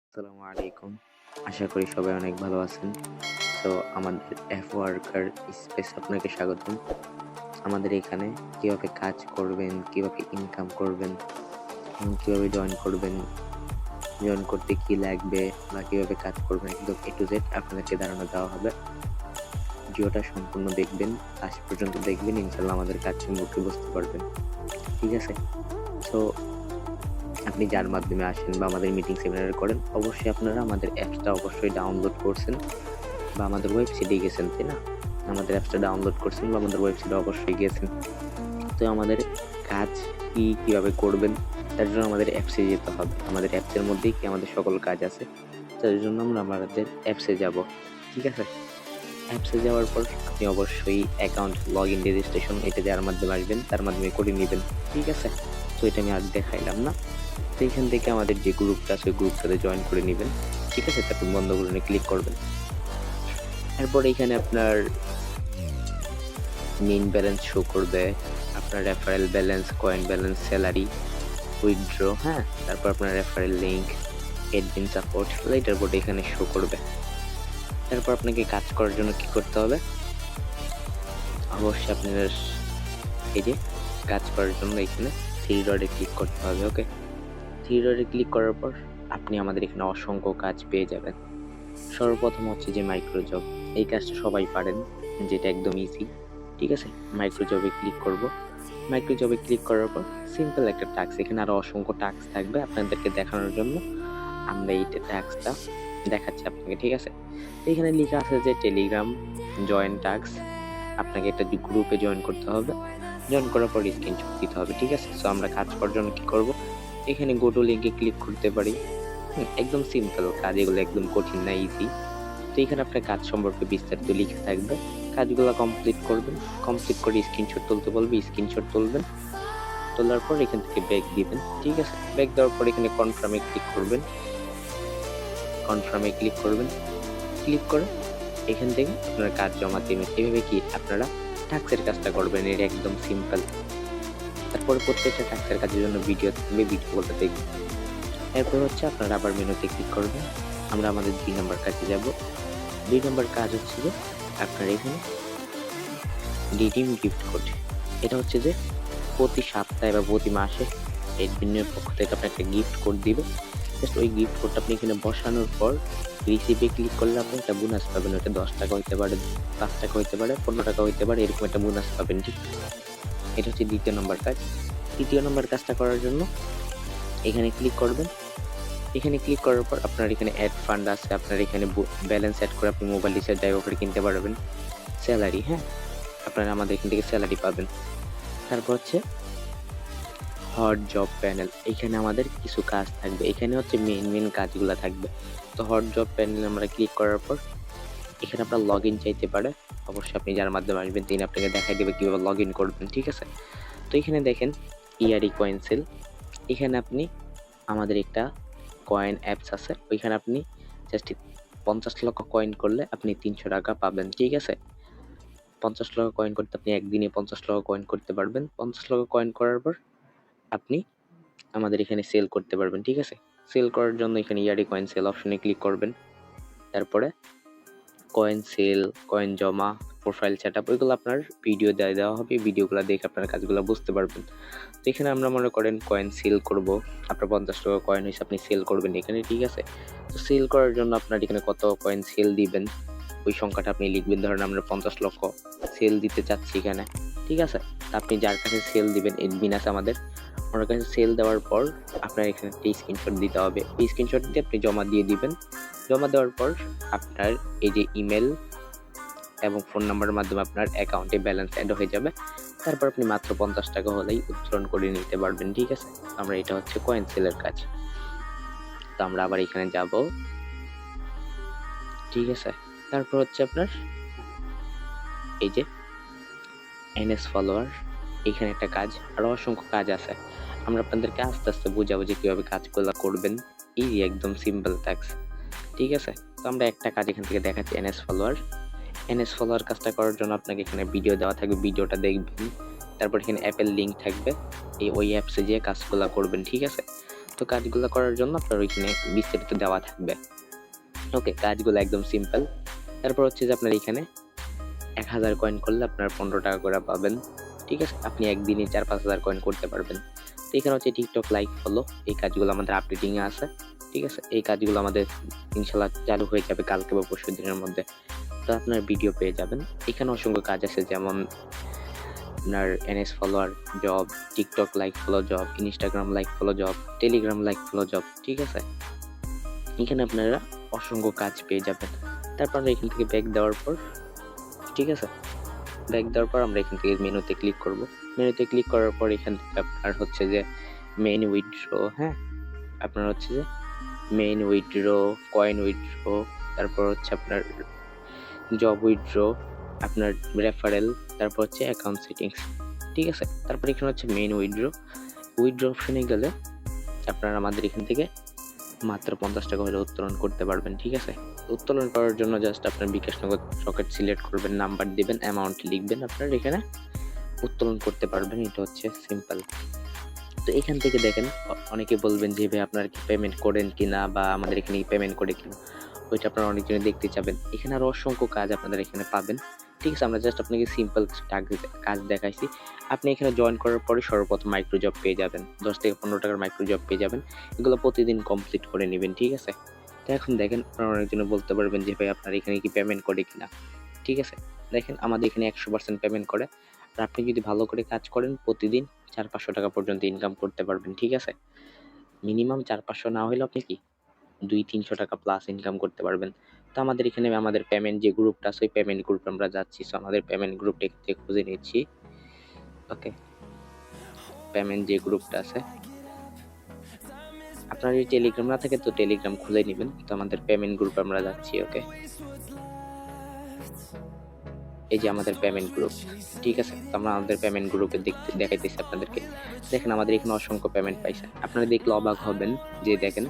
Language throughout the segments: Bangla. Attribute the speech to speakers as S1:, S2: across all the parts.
S1: আসসালামু আলাইকুম। আশা করি সবাই অনেক ভালো আছেন। তো আমাদের ওয়ার্কার স্পেস আপনাকে স্বাগতম। আমাদের এখানে কিভাবে কাজ করবেন, কিভাবে ইনকাম করবেন এবং কিভাবে জয়েন করবেন, জয়েন করতে কি লাগবে বা কিভাবে কাজ করবেন একদম A to Z আপনাদেরকে ধারণা দেওয়া হবে। ভিডিওটা সম্পূর্ণ দেখবেন, লাস্ট পর্যন্ত দেখবেন ইনশাআল্লাহ আমাদের কাজ সম্পর্কে বুঝতে পারবেন। ঠিক আছে? সো আপনি যার মাধ্যমে আসেন বা আমাদের মিটিং সেমিনার করেন, অবশ্যই আপনারা আমাদের অ্যাপসটা অবশ্যই ডাউনলোড করছেন বা আমাদের ওয়েবসাইটে গেছেন, তাই না? আমাদের অ্যাপসটা ডাউনলোড করছেন বা আমাদের ওয়েবসাইটে অবশ্যই গিয়েছেন। তো আমাদের কাজ কিভাবে করবেন তার জন্য আমাদের অ্যাপসে যেতে হবে। আমাদের অ্যাপসের মধ্যেই আমাদের সকল কাজ আছে। তার জন্য আমরা আমাদের অ্যাপসে যাব। ঠিক আছে? অ্যাপসে যাওয়ার পর আপনি অবশ্যই অ্যাকাউন্ট লগইন রেজিস্ট্রেশন এটা যার মাধ্যমে আসবেন তার মাধ্যমে করে নিবেন। ঠিক আছে? তো এটা আমি আর দেখাইলাম না। তো এখান থেকে আমাদের যে গ্রুপটা আছে ওই গ্রুপটাতে জয়েন করে নিবেন। ঠিক আছে? তারপর বন্ধ করে ক্লিক করবেন। এরপর এখানে আপনার মেইন ব্যালেন্স শো করবে, আপনার referral balance, coin balance, salary, withdraw, হ্যাঁ? তারপর আপনার রেফারেল লিংক, অ্যাডমিন সাপোর্ট এটার বোর্ড এখানে শো করবে। তারপর আপনাকে কাজ করার জন্য কি করতে হবে? অবশ্যই আপনার এই যে কাজ করার জন্য এখানে থ্রি ডটে ক্লিক করতে হবে, ওকে? থ্রি ডটে ক্লিক করার পর আপনি আমাদের এখানে অসংখ্য কাজ পেয়ে যাবেন। সর্বপ্রথম হচ্ছে যে মাইক্রো জব। এই কাজটা সবাই পারেন, যেটা একদম ইজি। ঠিক আছে? মাইক্রো জবে ক্লিক করব। মাইক্রো জবে ক্লিক করার পর সিম্পল একটা টাস্ক, এখানে আরো অসংখ্য টাস্ক থাকবে আপনাদেরকে দেখানোর জন্য আমরা এই টাস্কটা দেখাচ্ছি আপনাকে। ঠিক আছে? তো এখানে লেখা আছে যে টেলিগ্রাম জয়েন টাস্ক, আপনাকে একটা গ্রুপে জয়েন করতে হবে। জয়েন করার পর স্ক্রিনশট দিতে হবে। ঠিক আছে? সো আমরা কাজ করার জন্য কি করব? এখানে গো টু লিংকে ক্লিক করতে পারি। একদম সিম্পল কাজ, এগুলো একদম কঠিন না, ইজি। তো এখানে আপনার কাজ সম্পর্কে বিস্তারিত লিখে থাকবে। কাজগুলো কমপ্লিট করবেন। কমপ্লিট করে স্ক্রিনশট তুলতে বলবে, স্ক্রিনশট তুলবেন। তোলার পর এখান থেকে ব্যাক দিবেন। ঠিক আছে? ব্যাক দেওয়ার পর এখানে কনফার্মে ক্লিক করবেন। কনফার্মে ক্লিক করবেন। ক্লিক করে এখান থেকে আপনার কাজ জমা দিবেন। এভাবে কি আপনারা টাস্কের কাজটা করবেন, এটা একদম সিম্পল। তারপরে প্রত্যেকটা টাস্কের কাজের জন্য ভিডিও থাকবে, ভিডিওগুলো দেখবেন। এরপর হচ্ছে আপনারা আবার মেনুতে ক্লিক করবেন। আমরা আমাদের 2 নম্বর কাজে যাব। 2 নম্বর কাজ হচ্ছে যে আপনার এখানে রিডিম গিফট কোড। এটা হচ্ছে যে প্রতি সপ্তাহে বা প্রতি মাসে এডমিনের পক্ষ থেকে আপনাকে একটা গিফট কোড দিবে। জাস্ট ওই গিফট কোডটা আপনি এখানে বসানোর পর রিসিভে ক্লিক করলে আপনি একটা বোনাস পাবেন। ওটা ৳10 হইতে পারে, ৳5 হইতে পারে, ৳15 হইতে পারে, এরকম একটা বোনাস পাবেন। ঠিক? এটা হচ্ছে 2য় নম্বর কাজ। 3য় নম্বর কাজটা করার জন্য এখানে ক্লিক করবেন। এখানে ক্লিক করার পর আপনার এখানে অ্যাড ফান্ড আছে। আপনার এখানে ব্যালেন্স এড করে আপনি মোবাইল রিচার্জ যাই করে কিনতে পারবেন। স্যালারি, হ্যাঁ? আপনারা আমাদের এখান থেকে স্যালারি পাবেন। তারপর হচ্ছে হট জব প্যানেল। এখানে আমাদের কিছু কাজ থাকবে। এখানে হচ্ছে মেইন কাজগুলা থাকবে। তো হট জব প্যানেলে আমরা ক্লিক করার পর এখানে আপনার লগইন চাইতে পারে। অবশ্যই আপনি যার মাধ্যমে আসবেন তিনি আপনাকে দেখাই দেবে কিভাবে লগইন করবেন। ঠিক আছে? তো এখানে দেখেন ইয়ারি কয়েন সেল। এখানে আপনি আমাদের একটা কয়েন অ্যাপস আছে। ওইখানে আপনি জাস্ট 50 লক্ষ কয়েন করলে আপনি ৳300 পাবেন। ঠিক আছে? 50 লক্ষ কয়েন করতে আপনি একদিনে 50 লক্ষ কয়েন করতে পারবেন। 50 লক্ষ কয়েন করার পর আপনি আমাদের এখানে সেল করতে পারবেন। ঠিক আছে? সেল করার জন্য এখানে ইয়ারি কয়েন সেল অপশনে ক্লিক করবেন। তারপরে কয়েন সেল, কয়েন জমা, প্রোফাইল সেটআপ ওইগুলো আপনার ভিডিও দেওয়া হবে। ভিডিওগুলো দেখে আপনার কাজগুলো বুঝতে পারবেন। তো এখানে আমরা মনে করেন কয়েন সেল করব। আপনার 50 টাকা কয়েন হইছে আপনি সেল করবেন এখানে। ঠিক আছে? তো সেল করার জন্য আপনার এখানে কত কয়েন সেল দিবেন ওই সংখ্যাটা আপনি লিখবেন। ধরেন আমরা 50 লক্ষ সেল দিতে চাচ্ছি এখানে। ঠিক আছে? তো আপনি যার কাছে সেল দিবেন, এডমিন আছে আমাদের, ওনার কাছে সেল দেওয়ার পর আপনার এখানে একটা স্ক্রিনশট দিতে হবে। এই স্ক্রিনশট দিয়ে আপনি জমা দিয়ে দিবেন। জমা দেওয়ার পর আপনার এই যে ইমেল এবং ফোন নাম্বারের মাধ্যমে আপনার অ্যাকাউন্টে ব্যালেন্স অ্যাড হয়ে যাবে। তারপর আপনি মাত্র 50 টাকা হলেই উত্তোলন করে নিতে পারবেন। ঠিক আছে? আমরা এটা হচ্ছে কয়েন সেলের কাজ। তো আমরা আবার এখানে যাব। ঠিক আছে? তারপর হচ্ছে আপনার এই যে এনএস ফলোয়ার, এখানে একটা কাজ, আরো অসংখ্য কাজ আছে। আমরা আপনাদেরকে আস্তে আস্তে বুঝাবো যে কিভাবে কাজগুলো করবেন। ইজি, একদম সিম্পল টাস্ক। ঠিক আছে? তো আমরা একটা কাজ এখান থেকে দেখাচ্ছি, এনএস ফলোয়ার। এনএস ফলোয়ার কাজটা করার জন্য আপনাকে এখানে ভিডিও দেওয়া থাকবে, ভিডিওটা দেখবেন। তারপর এখানে অ্যাপের লিঙ্ক থাকবে, ওই অ্যাপসে যেয়ে কাজগুলো করবেন। ঠিক আছে? তো তো কাজগুলো করার জন্য আপনার ওইখানে বিস্তারিত দেওয়া থাকবে। ওকে, কাজগুলো একদম সিম্পল। তারপর হচ্ছে যে আপনার এখানে 1000 কয়েন করলে আপনার 15 টাকা করে পাবেন। ঠিক আছে, আপনি একদিনে 4-5 হাজার কয়েন করতে পারবেন। তো এখানে হচ্ছে টিকটক লাইক ফলো, এই কাজগুলো আমাদের আপডেটিং এ আছে। ঠিক আছে, এই কাজগুলো আমাদের ইনশাল্লাহ চালু হয়ে যাবে কালকে বা পরশু দিনের মধ্যে। তো আপনার ভিডিও পেয়ে যাবেন। এখানে অসংখ্য কাজ আছে, যেমন আপনার NS follower job, TikTok like follow job, Instagram like follow job, Telegram like follow job. ঠিক আছে, এখানে আপনারা অসংখ্য কাজ পেয়ে যাবেন। তারপর আমরা এখান থেকে ব্যাক দেওয়ার পর, ঠিক আছে, ব্যাক দেওয়ার পর আমরা এখান থেকে মেনুতে ক্লিক করব। মেনুতে ক্লিক করার পর এখান থেকে আপনার হচ্ছে যে মেইন উইথড্র, হ্যাঁ, আপনার হচ্ছে যে মেইন উইথড্র, কয়েন উইথড্র, তারপর হচ্ছে আপনার জব উইথড্র, আপনার রেফারেল, তারপর হচ্ছে অ্যাকাউন্ট সেটিংস। ঠিক আছে, তারপর এখানে হচ্ছে মেইন উইথড্র অপশনে গেলে আপনারা আমাদের এখান থেকে মাত্র 50 টাকা হলে উত্তোলন করতে পারবেন। ঠিক আছে, উত্তোলন করার জন্য জাস্ট আপনার বিকাশ নগদ সকেট সিলেক্ট করবেন, নাম্বার দিবেন, অ্যামাউন্ট লিখবেন, আপনার এখানে উত্তোলন করতে পারবেন। এটা হচ্ছে সিম্পল। তো এখান থেকে দেখেন, অনেকে বলবেন যে ভাই আপনারা কি পেমেন্ট করেন কিনা, বা আমাদের এখানে পেমেন্ট করে কিনা, ওইটা আপনারা অনেকজনে দেখতে চাবেন। এখানে আরো অসংখ্য কাজ আপনাদের এখানে পাবেন। ঠিক আছে, আমরা জাস্ট আপনাকে সিম্পল কাজ দেখাইছি। আপনি এখানে জয়েন করার পরে সর্বপ্রথম মাইক্রো জব পেয়ে যাবেন, 10 থেকে 15 টাকার মাইক্রো জব পেয়ে যাবেন। এগুলো প্রতিদিন কমপ্লিট করে নেবেন। ঠিক আছে, তো এখন দেখেন, আপনারা অনেকজনে বলতে পারবেন যে ভাই আপনার এখানে কি পেমেন্ট করে কিনা। ঠিক আছে, দেখেন আমাদের এখানে 100% পেমেন্ট করে। আর আপনি যদি ভালো করে কাজ করেন প্রতিদিন 400-500 টাকা পর্যন্ত ইনকাম করতে পারবেন। ঠিক আছে, মিনিমাম 400-500 না হলে আপনি কি 200-300 টাকা প্লাস ইনকাম করতে পারবেন। তো আমাদের এখানে আমাদের পেমেন্ট যে গ্রুপটা আছে, ওই পেমেন্ট গ্রুপে আমরা যাচ্ছি। সো আমাদের পেমেন্ট গ্রুপটা থেকে খুঁজে নিচ্ছি। ওকে, পেমেন্ট যে গ্রুপটা আছে, আপনার যদি টেলিগ্রাম না থাকে তো টেলিগ্রাম খুলে নেবেন। তো আমাদের পেমেন্ট গ্রুপে আমরা যাচ্ছি। ওকে, এই যে আমাদের পেমেন্ট গ্রুপ। ঠিক আছে, তো আমরা আমাদের পেমেন্ট গ্রুপে দেখাইতেছি আপনাদেরকে। দেখেন আমাদের এখানে অসংখ্য পেমেন্ট পাইছে। আপনারা দেখলে অবাক হবেন যে দেখেন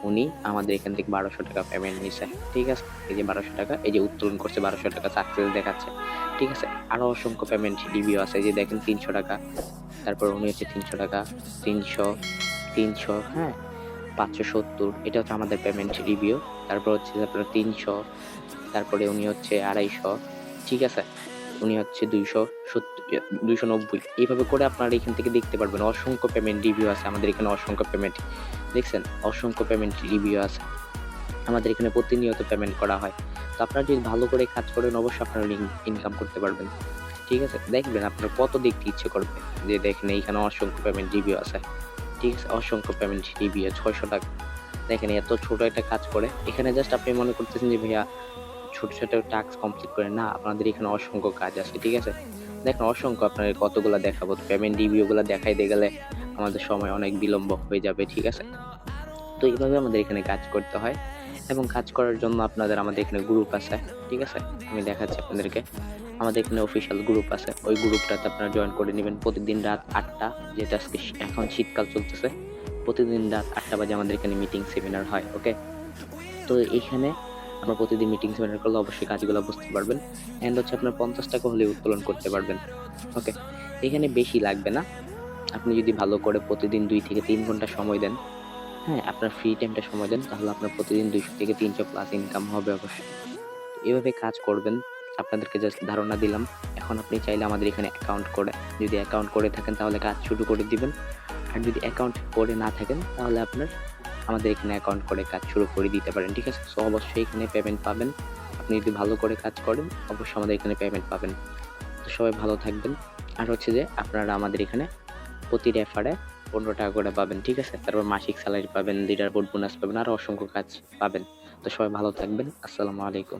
S1: উনি আমাদের এখান থেকে 1200 টাকা পেমেন্ট নিছে। ঠিক আছে, এই যে 1200 টাকা, এই যে উত্তোলন করছে 1200 টাকা সাকসেস দেখাচ্ছে। ঠিক আছে, আরো অসংখ্য পেমেন্ট রিভিউ আছে, যে দেখেন 300 টাকা, তারপর উনি হচ্ছে 300 টাকা, 300, হ্যাঁ, 570, এটা হচ্ছে আমাদের পেমেন্ট রিভিউ। তারপর হচ্ছে আপনার 300, তারপরে উনি হচ্ছে 250, ঠিক আছে, উনি হচ্ছে 290। এইভাবে করে আপনারা এখান থেকে দেখতে পারবেন অসংখ্য পেমেন্ট রিভিউ আছে আমাদের এখানে। অসংখ্য পেমেন্ট দেখছেন, অসংখ্য পেমেন্ট রিভিউ আছে আমাদের এখানে, প্রতিনিয়ত পেমেন্ট করা হয়। তো আপনারা যদি ভালো করে কাজ করেন অবশ্যই আপনারা ইনকাম করতে পারবেন। ঠিক আছে, দেখবেন আপনার কত দেখতে ইচ্ছে করবে যে দেখেন এইখানে অসংখ্য পেমেন্ট রিভিউ আছে। ঠিক আছে, অসংখ্য পেমেন্ট রিভিউ 600 টাকা। দেখেন এত ছোট একটা কাজ করে এখানে জাস্ট আপনি মনে করতেছেন যে ভাইয়া ছোট ছোট টাস্ক কমপ্লিট করে, না, আপনাদের এখানে অসংখ্য কাজ আছে। ঠিক আছে, দেখেন অসংখ্য, আপনার কতগুলা দেখাবো, পেমেন্ট রিভিউ গুলা দেখাইতে গেলে আমাদের সময় অনেক বিলম্ব হয়ে যাবে। ঠিক আছে, তো এইভাবে আমাদের এখানে কাজ করতে হয়। এবং কাজ করার জন্য আপনাদের আমাদের এখানে গ্রুপ আছে। ঠিক আছে, আমি দেখাচ্ছি আপনাদেরকে। আমাদের এখানে অফিসিয়াল গ্রুপ আছে, ওই গ্রুপটাতে আপনারা জয়েন করে নেবেন। প্রতিদিন রাত 8টা, যেটা আজকে এখন শীতকাল চলতেছে, প্রতিদিন রাত 8টা বাজে আমাদের এখানে মিটিং সেমিনার হয়। ওকে, তো এইখানে আমরা প্রতিদিন মিটিং সেমিনার করলে অবশ্যই কাজগুলো বুঝতে পারবেন। এন্ড হচ্ছে আপনার 50 টাকা হলে উত্তোলন করতে পারবেন। ওকে, এখানে বেশি লাগবে না, আপনি যদি ভালো করে প্রতিদিন 2 থেকে 3 ঘন্টা সময় দেন, হ্যাঁ, আপনার ফ্রি টাইমটা সময় দেন, তাহলে আপনার প্রতিদিন 200 থেকে 300 প্লাস ইনকাম হবে অবশ্যই। এভাবে কাজ করবেন, আপনাদেরকে জাস্ট ধারণা দিলাম। এখন আপনি চাইলে আমাদের এখানে অ্যাকাউন্ট করে, যদি অ্যাকাউন্ট করে থাকেন তাহলে কাজ শুরু করে দিবেন। আর যদি অ্যাকাউন্ট করে না থাকেন তাহলে আপনার আমাদের এখানে অ্যাকাউন্ট করে কাজ শুরু করে দিতে পারেন। ঠিক আছে, সো অবশ্যই এখানে পেমেন্ট পাবেন। আপনি যদি ভালো করে কাজ করেন অবশ্যই আমাদের এখানে পেমেন্ট পাবেন। তো সবাই ভালো থাকবেন। আর হচ্ছে যে আপনারা আমাদের এখানে প্রতি রেফারে 15 টাকা করে পাবেন। ঠিক আছে, তারপর মাসিক স্যালারি পাবেন, লিডার বোর্ড বোনাস পাবেন, আর অসংখ্য কাজ পাবেন। তো সবাই ভালো থাকবেন। আসসালামু আলাইকুম।